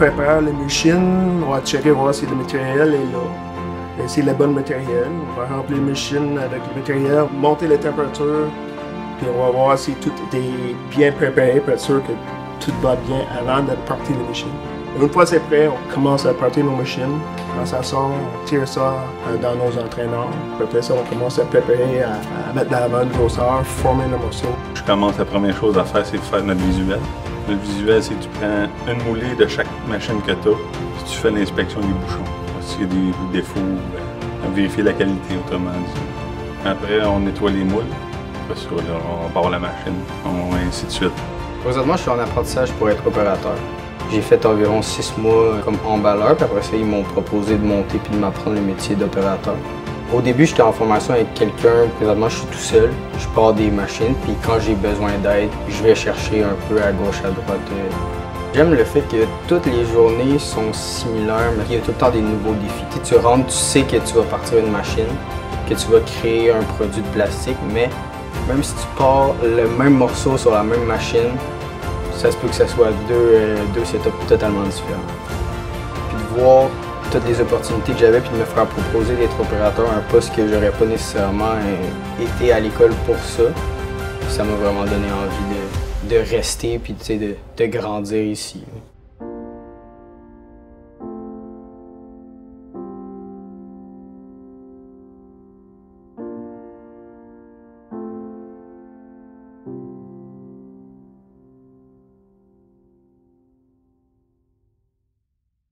prépare les machines, on va checker voir si le matériel est là. Et c'est le bon matériel. On va remplir les machines avec le matériel, monter les températures, puis on va voir si tout est bien préparé pour être sûr que tout va bien avant de partir les machines. Une fois c'est prêt, on commence à partir nos machines. Quand ça sort, on tire ça dans nos entraîneurs. Après ça, on commence à préparer, à mettre la bonne grosseur, former le morceau. Je commence, la première chose à faire, c'est de faire notre visuel. Notre visuel, c'est que tu prends une moulée de chaque machine que tu as, puis tu fais l'inspection des bouchons. S'il y a des défauts, vérifier la qualité, autrement dit. Après, on nettoie les moules. Après ça, là, on part la machine, ainsi de suite. Présentement, je suis en apprentissage pour être opérateur. J'ai fait environ 6 mois comme emballeur, puis après ça, ils m'ont proposé de monter puis de m'apprendre le métier d'opérateur. Au début, j'étais en formation avec quelqu'un. Présentement, je suis tout seul. Je pars des machines, puis quand j'ai besoin d'aide, je vais chercher un peu à gauche, à droite. J'aime le fait que toutes les journées sont similaires, mais il y a tout le temps des nouveaux défis. Tu rentres, tu sais que tu vas partir une machine, que tu vas créer un produit de plastique, mais même si tu pars le même morceau sur la même machine, ça se peut que ce soit deux setups totalement différents. Puis de voir toutes les opportunités que j'avais, puis de me faire proposer d'être opérateur à un poste que j'aurais pas nécessairement été à l'école pour ça, ça m'a vraiment donné envie de rester puis de grandir ici.